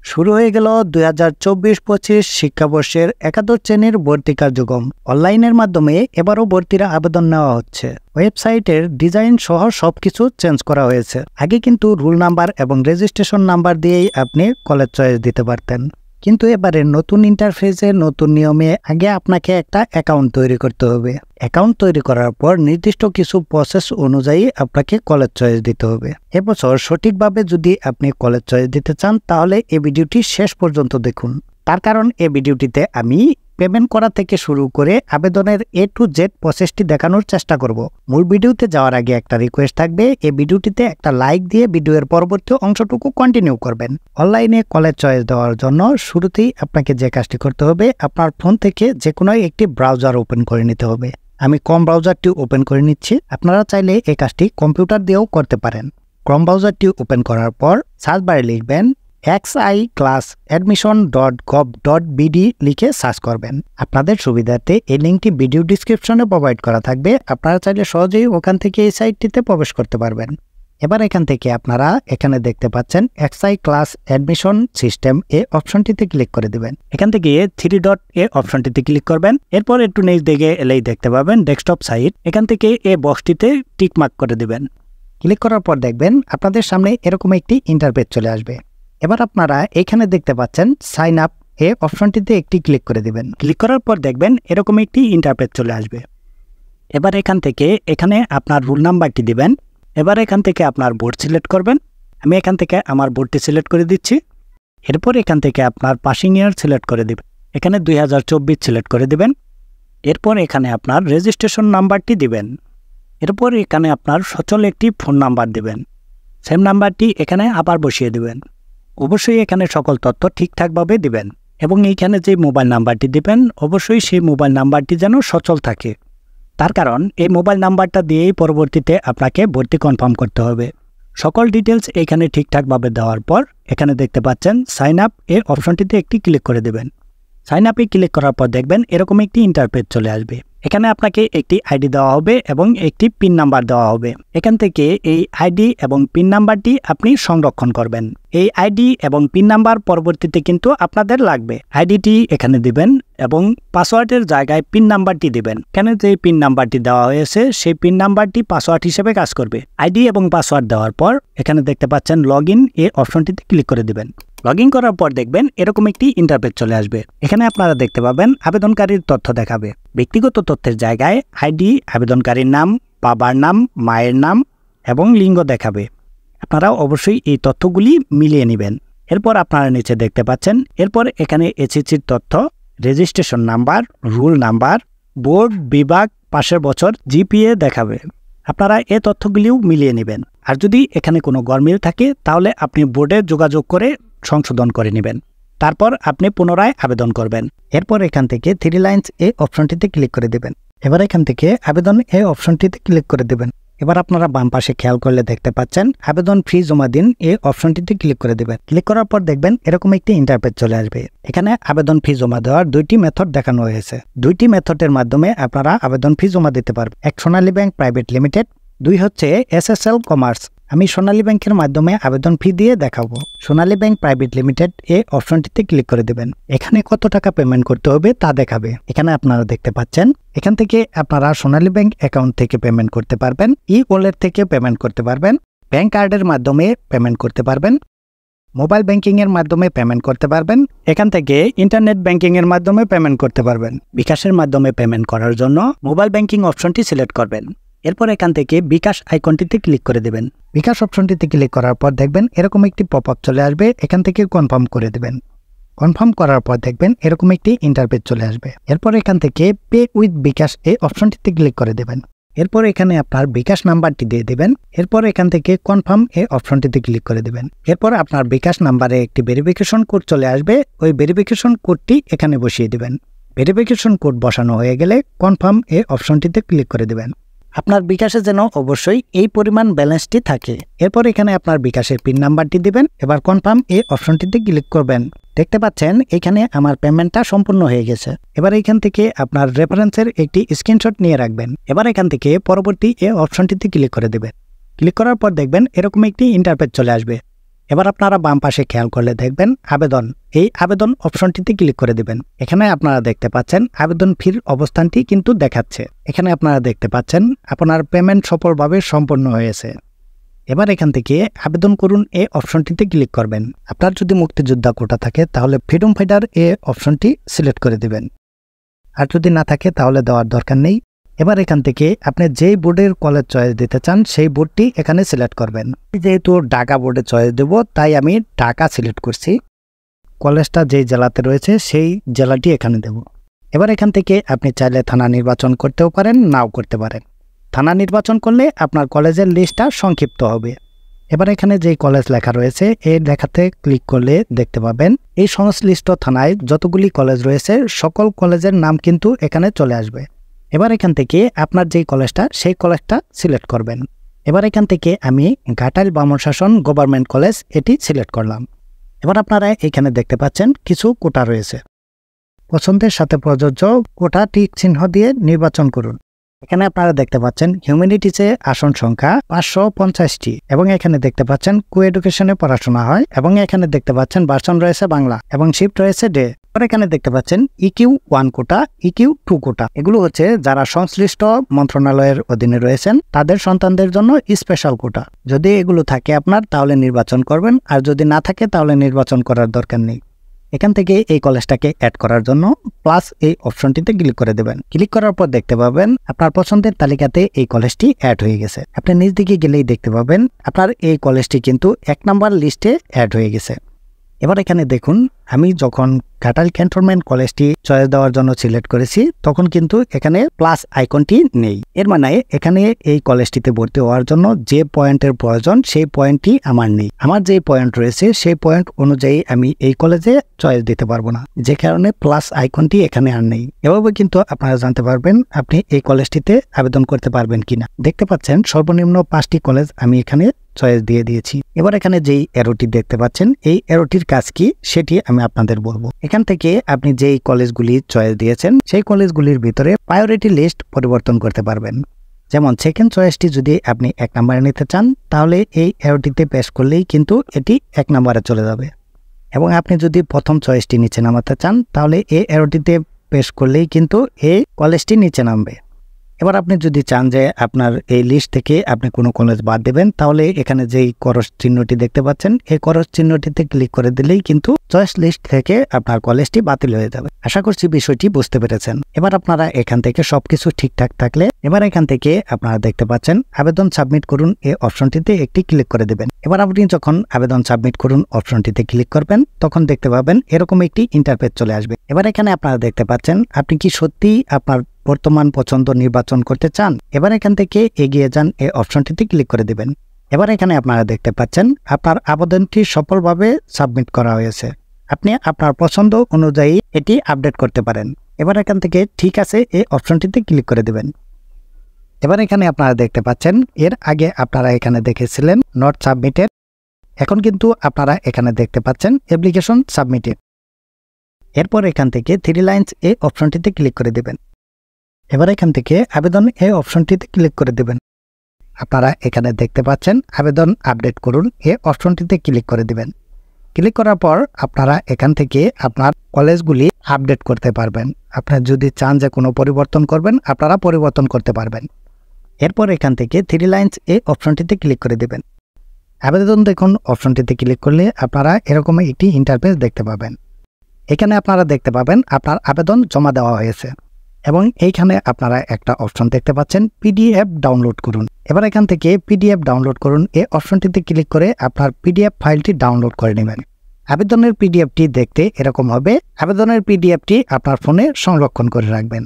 শুরু হয়ে গেল 2024-25 শিক্ষাবর্ষের একাদশ শ্রেণীর ভর্তি কার্যক্রম। অনলাইনের মাধ্যমে এবারও ভর্তির আবেদন নেওয়া হচ্ছে। ওয়েবসাইটের ডিজাইন সহ সবকিছু চেঞ্জ করা হয়েছে। আগে কিন্তু রুল নাম্বার এবং রেজিস্ট্রেশন নাম্বার দিয়েই আপনি কলেজ চয়েস দিতে পারতেন, কিন্তু এবারে নতুন ইন্টারফেসে নতুন নিয়মে আগে আপনাকে একটা অ্যাকাউন্ট তৈরি করতে হবে। অ্যাকাউন্ট তৈরি করার পর নির্দিষ্ট কিছু প্রসেস অনুযায়ী আপনাকে কলেজ চয়েস দিতে হবে। এবছর সঠিকভাবে যদি আপনি কলেজ চয়েস দিতে চান তাহলে এই ভিডিওটি শেষ পর্যন্ত দেখুন। তার কারণ এই ভিডিওটিতে আমি পেমেন্ট করা থেকে শুরু করে আবেদনের A to Z প্রসেসটি দেখানোর চেষ্টা করব। মূল ভিডিওতে যাওয়ার আগে একটা রিকোয়েস্ট থাকবে, এই ভিডিওটিতে একটা লাইক দিয়ে ভিডিওর পরবর্তী অংশটুকু কন্টিনিউ করবেন। অনলাইনে কলেজ চয়েস দেওয়ার জন্য শুরুতেই আপনাকে যে কাজটি করতে হবে, আপনার ফোন থেকে যে কোনো একটি ব্রাউজার ওপেন করে নিতে হবে। আমি ক্রোম ব্রাউজারটি ওপেন করে নিচ্ছি। আপনারা চাইলে এই কাজটি কম্পিউটার দিয়েও করতে পারেন। ক্রোম ব্রাউজারটি ওপেন করার পর সার্চ বারে লিখবেন xiclassadmission.gov.bd লিখে সার্চ করবেন। আপনাদের সুবিধার্থে এই লিঙ্কটি ভিডিও ডিসক্রিপশনে প্রোভাইড করা থাকবে। আপনারা চাইলে সহজেই ওখান থেকে এই সাইটটিতে প্রবেশ করতে পারবেন। এবার এখান থেকে আপনারা এখানে দেখতে পাচ্ছেন এক্সআই ক্লাস অ্যাডমিশন সিস্টেম এই অপশনটিতে ক্লিক করে দিবেন। এখান থেকে 3 ডট এ অপশনটিতে ক্লিক করবেন। এরপর একটু নিচ দিকে এলেই দেখতে পাবেন ডেস্কটপ সাইট। এখান থেকে এই বক্সটিতে টিক মার্ক করে দিবেন। ক্লিক করার পর দেখবেন আপনাদের সামনে এরকম একটি ইন্টারফেস চলে আসবে। এবার আপনারা এখানে দেখতে পাচ্ছেন সাইন আপ এই অপশনটিতে একটি ক্লিক করে দিবেন। ক্লিক করার পর দেখবেন এরকম একটি ইন্টারফেস চলে আসবে। এবার এখান থেকে এখানে আপনার রুল নাম্বারটি দিবেন। এবার এখান থেকে আপনার বোর্ড সিলেক্ট করবেন। আমি এখান থেকে আমার বোর্ডটি সিলেক্ট করে দিচ্ছি। এরপর এখান থেকে আপনার পাসিং ইয়ার সিলেক্ট করে দিবেন। এখানে 2024 সিলেক্ট করে দিবেন। এরপর এখানে আপনার রেজিস্ট্রেশন নাম্বারটি দিবেন। এরপর এখানে আপনার সচল একটি ফোন নাম্বার দিবেন। সেম নাম্বারটি এখানে আবার বসিয়ে দিবেন। অবশ্যই এখানে সকল তথ্য ঠিকঠাকভাবে দিবেন এবং এইখানে যে মোবাইল নাম্বারটি দিবেন অবশ্যই সেই মোবাইল নাম্বারটি যেন সচল থাকে। তার কারণ এই মোবাইল নাম্বারটা দিয়েই পরবর্তীতে আপনাকে ভর্তি কনফার্ম করতে হবে। সকল ডিটেলস এখানে ঠিকঠাকভাবে দেওয়ার পর এখানে দেখতে পাচ্ছেন সাইন আপ এই অপশনটিতে একটি ক্লিক করে দেবেন। সাইন আপে ক্লিক করার পর দেখবেন এরকম একটি ইন্টারফেস চলে আসবে। এখানে আপনাকে একটি আইডি দেওয়া হবে এবং একটি পিন নাম্বার দেওয়া হবে। এখান থেকে এই আইডি এবং পিন নাম্বারটি আপনি সংরক্ষণ করবেন। এই আইডি এবং পিন নাম্বার পরবর্তীতে কিন্তু আপনাদের লাগবে। আইডিটি এখানে দিবেন এবং পাসওয়ার্ডের জায়গায় পিন নাম্বারটি দিবেন। এখানে যে পিন নাম্বারটি দেওয়া হয়েছে সেই পিন নাম্বারটি পাসওয়ার্ড হিসেবে কাজ করবে। আইডি এবং পাসওয়ার্ড দেওয়ার পর এখানে দেখতে পাচ্ছেন লগ ইন এই অপশনটিতে ক্লিক করে দিবেন। লগ ইন করার পর দেখবেন এরকম একটি ইন্টারফেস চলে আসবে। এখানে আপনারা দেখতে পাবেন আবেদনকারীর তথ্য দেখাবে। ব্যক্তিগত তথ্যের জায়গায় আইডি, আবেদনকারীর নাম, বাবার নাম, মায়ের নাম এবং লিঙ্গ দেখাবে। আপনারা অবশ্যই এই তথ্যগুলি মিলিয়ে নেবেন। এরপর আপনারা নিচে দেখতে পাচ্ছেন এরপর এখানে এসএসসির তথ্য, registration number, rule number, board, বিভাগ, পাশের বছর, জিপিএ দেখাবে। আপনারা এই তথ্যগুলিও মিলিয়ে নেবেন। আর যদি এখানে কোনো গরমিল থাকে তাহলে আপনি বোর্ডে যোগাযোগ করে সংশোধন করে নেবেন। তারপর আপনি পুনরায় আবেদন করবেন। এরপর এখান থেকে 3 লাইনস এই অপশনটিতে ক্লিক করে দেবেন। এবার এখান থেকে আবেদন এই অপশনটিতে ক্লিক করে দেবেন। এবার আপনারা বাম পাশে খেয়াল করলে দেখতে পাচ্ছেন আবেদন ফি জমা দিন এই অপশনটিতে ক্লিক করে দেবেন। ক্লিক করার পর দেখবেন এরকম একটি ইন্টারফেস চলে আসবে। এখানে আবেদন ফি জমা দেওয়ার 2টি মেথড দেখানো হয়েছে। 2টি মেথডের মাধ্যমে আপনারা আবেদন ফি জমা দিতে পারবেন। এক সোনালী ব্যাংক প্রাইভেট লিমিটেড, 2 হচ্ছে SSL কমার্স। আমি সোনালী ব্যাংকের মাধ্যমে আবেদন ফি দিয়ে দেখাবো। সোনালী ব্যাংক প্রাইভেট লিমিটেড এই অপশনটিতে ক্লিক করে দেবেন। এখানে কত টাকা পেমেন্ট করতে হবে তা দেখাবে। এখানে আপনারা দেখতে পাচ্ছেন এখান থেকে আপনারা সোনালী ব্যাংক অ্যাকাউন্ট থেকে পেমেন্ট করতে পারবেন, ওয়ালেট থেকে পেমেন্ট করতে পারবেন, ব্যাংক কার্ডের মাধ্যমে পেমেন্ট করতে পারবেন, মোবাইল ব্যাংকিং এর মাধ্যমে পেমেন্ট করতে পারবেন। এখান থেকে ইন্টারনেট ব্যাংকিং এর মাধ্যমে পেমেন্ট করতে পারবেন। বিকাশের মাধ্যমে পেমেন্ট করার জন্য মোবাইল ব্যাংকিং অপশনটি সিলেক্ট করবেন। এরপর এখান থেকে বিকাশ আইকনটিতে ক্লিক করে দেবেন। বিকাশ অপশনটিতে ক্লিক করার পর দেখবেন এরকম একটি পপআপ চলে আসবে। এখান থেকে কনফার্ম করে দেবেন। কনফার্ম করার পর দেখবেন এরকম একটি ইন্টারফেস চলে আসবে। এরপর এখান থেকে পে উইথ বিকাশ এই অপশনটিতে ক্লিক করে দেবেন। এরপর এখানে আপনার বিকাশ নাম্বারটি দিয়ে দেবেন। এরপর এখান থেকে কনফার্ম এই অপশনটিতে ক্লিক করে দেবেন। এরপর আপনার বিকাশ নাম্বারে একটি ভেরিফিকেশন কোড চলে আসবে। ওই ভেরিফিকেশন কোডটি এখানে বসিয়ে দিবেন। ভেরিফিকেশন কোড বসানো হয়ে গেলে কনফার্ম এই অপশনটিতে ক্লিক করে দেবেন। আপনার বিকাশে যেন অবশ্যই এই পরিমাণ ব্যালেন্সটি থাকে। এরপর এখানে আপনার বিকাশের পিন নাম্বারটি দিবেন। এবার কনফার্ম এই অপশনটিতে ক্লিক করবেন। দেখতে পাচ্ছেন এখানে আমার পেমেন্টটা সম্পূর্ণ হয়ে গেছে। এবার এখান থেকে আপনার রেফারেন্সের একটি স্ক্রিনশট নিয়ে রাখবেন। এবার এখান থেকে পরবর্তী এই অপশনটিতে ক্লিক করে দেবেন। ক্লিক করার পর দেখবেন এরকম একটি ইন্টারফেস চলে আসবে। এবার আপনারা বাম পাশে খেয়াল করলে দেখবেন আবেদন, এই আবেদন অপশনটিতে ক্লিক করে দিবেন। এখানে আপনারা দেখতে পাচ্ছেন আবেদন ফির অবস্থানটি কিন্তু দেখাচ্ছে। এখানে আপনারা দেখতে পাচ্ছেন আপনার পেমেন্ট সফলভাবে সম্পন্ন হয়েছে। এবার এখান থেকে আবেদন করুন এই অপশনটিতে ক্লিক করবেন। আপনার যদি মুক্তিযোদ্ধা কোটা থাকে তাহলে ফ্রিডম ফাইটার এই অপশনটি সিলেক্ট করে দিবেন, আর যদি না থাকে তাহলে দেওয়ার দরকার নেই। এবার এখান থেকে আপনি যেই বোর্ডের কলেজ চয়েস দিতে চান সেই বোর্ডটি এখানে সিলেক্ট করবেন। যেহেতু ঢাকা বোর্ডে চয়েস দেব তাই আমি ঢাকা সিলেক্ট করছি। কলেজটা যেই জেলাতে রয়েছে সেই জেলাটি এখানে দেব। এবার এখান থেকে আপনি চাইলে থানা নির্বাচন করতেও পারেন, নাও করতে পারেন। থানা নির্বাচন করলে আপনার কলেজের লিস্টটা সংক্ষিপ্ত হবে। এবার এখানে যেই কলেজ লেখা রয়েছে এই লেখাতে ক্লিক করলে দেখতে পাবেন এই সংশ্লিষ্ট থানায় যতগুলি কলেজ রয়েছে সকল কলেজের নাম কিন্তু এখানে চলে আসবে। এবার এখান থেকে আপনার যেই কলেজটা সেই কলেজটা সিলেক্ট করবেন। এবার এখান থেকে আমি ঘাটাইল বামন শাসন গভর্নমেন্ট কলেজ এটি সিলেক্ট করলাম। এবার আপনারা এখানে দেখতে পাচ্ছেন কিছু কোটা রয়েছে। পছন্দের সাথে প্রযোজ্য কোটা টিক চিহ্ন দিয়ে নির্বাচন করুন। এখানে আপনারা দেখতে পাচ্ছেন হিউম্যানিটিসে আসন সংখ্যা 550টি এবং এখানে দেখতে পাচ্ছেন কো এডুকেশনে পড়াশোনা হয় এবং এখানে দেখতে পাচ্ছেন ভার্সন রয়েছে বাংলা এবং শিফট রয়েছে ডে। এখানে দেখতে পাচ্ছেন ইকিউ 1 কোটা, ইকিউ 2 কোটা। এগুলো হচ্ছে যারা সংশ্লিষ্ট মন্ত্রণালয়ের অধীনে রয়েছেন তাদের সন্তানদের জন্য স্পেশাল কোটা। যদি এগুলো থাকে আপনার তাহলে নির্বাচন করবেন, আর যদি না থাকে তাহলে নির্বাচন করার দরকার নেই। এখান থেকে এই কলেজটাকে অ্যাড করার জন্য প্লাস এই অপশনটিতে ক্লিক করে দেবেন। ক্লিক করার পর দেখতে পাবেন আপনার পছন্দের তালিকাতে এই কলেজটি অ্যাড হয়ে গেছে। আপনি নিচ দিকে গেলেই দেখতে পাবেন আপনার এই কলেজটি কিন্তু 1 নম্বর লিস্টে অ্যাড হয়ে গেছে। এবার এখানে দেখুন আমি যখন ঘাটাইল ক্যান্টনমেন্ট কলেজটি চয়েস দেওয়ার জন্য সিলেক্ট করেছি তখন কিন্তু এখানে প্লাস আইকনটি নেই। এর মানে এখানে এই কলেজটিতে ভর্তি হওয়ার জন্য যে পয়েন্টের প্রয়োজন সেই পয়েন্টটি আমার নেই। আমার যে পয়েন্ট রয়েছে সেই পয়েন্ট অনুযায়ী আমি এই কলেজে চয়েস দিতে পারবো না, যে কারণে প্লাস আইকনটি এখানে আর নেই। এভাবে কিন্তু আপনারা জানতে পারবেন আপনি এই কলেজটিতে আবেদন করতে পারবেন কিনা। দেখতে পাচ্ছেন সর্বনিম্ন 5টি কলেজ আমি এখানে চয়েস দিয়ে দিয়েছি। এবার এখানে যেই অ্যারোটি দেখতে পাচ্ছেন এই অ্যারোটির কাজ কি সেটি আমি আপনাদের বলবো। এখান থেকে আপনি যেই কলেজগুলি চয়েস দিয়েছেন সেই কলেজগুলির ভিতরে প্রায়োরিটি লিস্ট পরিবর্তন করতে পারবেন। যেমন সেকেন্ড চয়েসটি যদি আপনি 1 নম্বরে নিতে চান তাহলে এই অ্যারোটিতে পেশ করলেই কিন্তু এটি 1 নম্বরে চলে যাবে, এবং আপনি যদি প্রথম চয়েসটি নিচে নামাতে চান তাহলে এই অ্যারোটিতে পেশ করলেই কিন্তু এই কলেজটি নিচে নামবে। এবার আপনি যদি চান যে আপনার এই লিস্ট থেকে আপনি কোনো কলেজ বাদ দেবেন তাহলে এখানে যেই ক্রস চিহ্নটি দেখতে পাচ্ছেন এই ক্রস চিহ্নটিতে ক্লিক করে দিলেই কিন্তু চয়েস লিস্ট থেকে আপনার কলেজটি বাতিল হয়ে যাবে। আশা করছি বিষয়টি বুঝতে পেরেছেন। এবার আপনারা এখান থেকে সবকিছু ঠিকঠাক থাকলে এবার এখান থেকে আপনারা দেখতে পাচ্ছেন আবেদন সাবমিট করুন এই অপশনটিতে একটি ক্লিক করে দেবেন। এবার আপনি যখন আবেদন সাবমিট করুন অপশনটিতে ক্লিক করবেন তখন দেখতে পাবেন এরকম একটি ইন্টারফেস চলে আসবে। এবার এখানে আপনারা দেখতে পাচ্ছেন আপনি কি সত্যি আপনার বর্তমান পছন্দ নির্বাচন করতে চান। এবার এখান থেকে এগিয়ে যান এই অপশনটিতে ক্লিক করে দিবেন। এবার এখানে আপনারা দেখতে পাচ্ছেন আপনার আবেদনটি সফলভাবে সাবমিট করা হয়েছে। আপনি আপনার পছন্দ অনুযায়ী এটি আপডেট করতে পারেন। এবার এখান থেকে ঠিক আছে এই অপশনটিতে ক্লিক করে দিবেন। এবার এখানে আপনারা দেখতে পাচ্ছেন এর আগে আপনারা এখানে দেখেছিলেন নট সাবমিটেড, এখন কিন্তু আপনারা এখানে দেখতে পাচ্ছেন অ্যাপ্লিকেশন সাবমিটেড। এরপর এখান থেকে 3 লাইনস এই অপশনটিতে ক্লিক করে দিবেন। এবার এখান থেকে আবেদন এই অপশনটিতে ক্লিক করে দেবেন। আপনারা এখানে দেখতে পাচ্ছেন আবেদন আপডেট করুন এই অপশনটিতে ক্লিক করে দিবেন। ক্লিক করার পর আপনারা এখান থেকে আপনার কলেজগুলি আপডেট করতে পারবেন। আপনারা যদি চান যে কোনো পরিবর্তন করবেন আপনারা পরিবর্তন করতে পারবেন। এরপর এখান থেকে 3 লাইনস এই অপশনটিতে ক্লিক করে দিবেন। আবেদন দেখুন অপশনটিতে ক্লিক করলে আপনারা এরকম একটি ইন্টারফেস দেখতে পাবেন। এখানে আপনারা দেখতে পাবেন আপনার আবেদন জমা দেওয়া হয়েছে এবং এইখানে আপনারা একটা অপশন দেখতে পাচ্ছেন পিডিএফ ডাউনলোড করুন। এবার এখান থেকে পিডিএফ ডাউনলোড করুন এই অপশনটিতে ক্লিক করে আপনার পিডিএফ ফাইলটি ডাউনলোড করে নেবেন। আবেদনের পিডিএফটি দেখতে এরকম হবে। আবেদনের পিডিএফটি আপনার ফোনে সংরক্ষণ করে রাখবেন।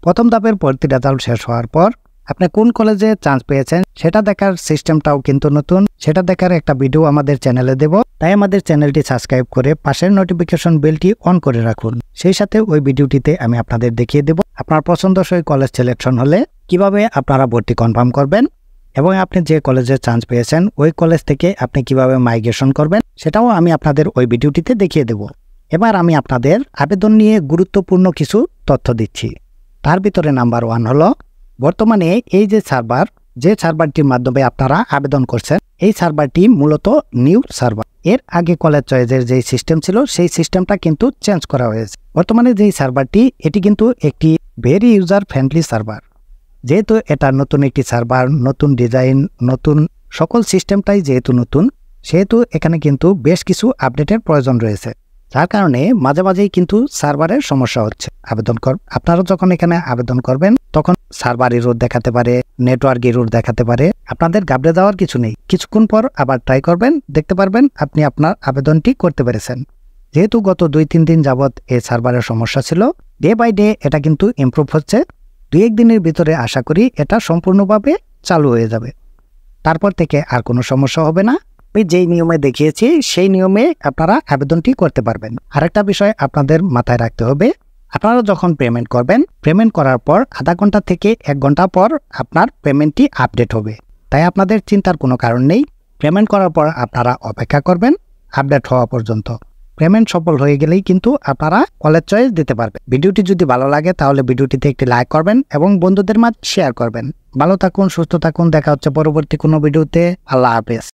প্রথম ধাপের ভর্তি রেজাল্ট শেষ হওয়ার পর আপনি কোন কলেজে চান্স পেয়েছেন সেটা দেখার সিস্টেমটাও কিন্তু নতুন, সেটা দেখার একটা ভিডিও আমাদের চ্যানেলে দেব। তাই আমাদের চ্যানেলটি সাবস্ক্রাইব করে পাশের নোটিফিকেশন বেলটি অন করে রাখুন। সেই সাথে ওই ভিডিওটিতে আমি আপনাদের দেখিয়ে দেব আপনার পছন্দসই কলেজ সিলেকশন হলে কিভাবে আপনারা ভর্তি কনফার্ম করবেন এবং আপনি যে কলেজে চান্স পেয়েছেন ওই কলেজ থেকে আপনি কিভাবে মাইগ্রেশন করবেন সেটাও আমি আপনাদের ওই ভিডিওটিতে দেখিয়ে দেব। এবার আমি আপনাদের আবেদন নিয়ে গুরুত্বপূর্ণ কিছু তথ্য দিচ্ছি। তার ভিতরে নাম্বার 1 হলো বর্তমানে এই যে সার্ভারটির মাধ্যমে আপনারা আবেদন করছেন এই সার্ভারটি মূলত নিউ সার্ভার। এর আগে কলেজ চয়েসের যে সিস্টেম ছিল সেই সিস্টেমটা কিন্তু চেঞ্জ করা হয়েছে। বর্তমানে যেই সার্ভারটি এটি কিন্তু একটি ভেরি ইউজার ফ্রেন্ডলি সার্ভার। যেহেতু এটা নতুন একটি সার্ভার, নতুন ডিজাইন, নতুন সকল সিস্টেমটাই যেহেতু নতুন, সেহেতু এখানে কিন্তু বেশ কিছু আপডেটের প্রয়োজন রয়েছে, যার কারণে মাঝে মাঝেই কিন্তু সার্ভারের সমস্যা হচ্ছে। আপনারা যখন এখানে আবেদন করবেন তখন সার্ভার এরর দেখাতে পারে, নেটওয়ার্ক এরর দেখাতে পারে। আপনাদের ঘাবড়ে যাওয়ার কিছু নেই, কিছুক্ষণ পর আবার ট্রাই করবেন, দেখতে পারবেন আপনি আপনার আবেদনটি করতে পেরেছেন। যেহেতু গত 2-3 দিন যাবৎ এই সার্ভারের সমস্যা ছিল, ডে বাই ডে এটা কিন্তু ইমপ্রুভ হচ্ছে। 2-1 দিনের ভিতরে আশা করি এটা সম্পূর্ণভাবে চালু হয়ে যাবে। তারপর থেকে আর কোনো সমস্যা হবে না। আমি যেই নিয়মে দেখিয়েছি সেই নিয়মে আপনারা আবেদনটি করতে পারবেন। আরেকটা বিষয় আপনাদের মাথায় রাখতে হবে, আপনারা যখন পেমেন্ট করবেন, পেমেন্ট করার পর আধা ঘন্টা থেকে 1 ঘন্টা পর আপনার পেমেন্টটি আপডেট হবে। তাই আপনাদের চিন্তার কোনো কারণ নেই। পেমেন্ট করার পর আপনারা অপেক্ষা করবেন আপডেট হওয়া পর্যন্ত। পেমেন্ট সফল হয়ে গেলেই কিন্তু আপনারা কলেজ চয়েস দিতে পারবেন। ভিডিওটি যদি ভালো লাগে তাহলে ভিডিওটিতে একটি লাইক করবেন এবং বন্ধুদের মাঝে শেয়ার করবেন। ভালো থাকুন, সুস্থ থাকুন, দেখা হচ্ছে পরবর্তী কোনো ভিডিওতে। আল্লাহ হাফেজ।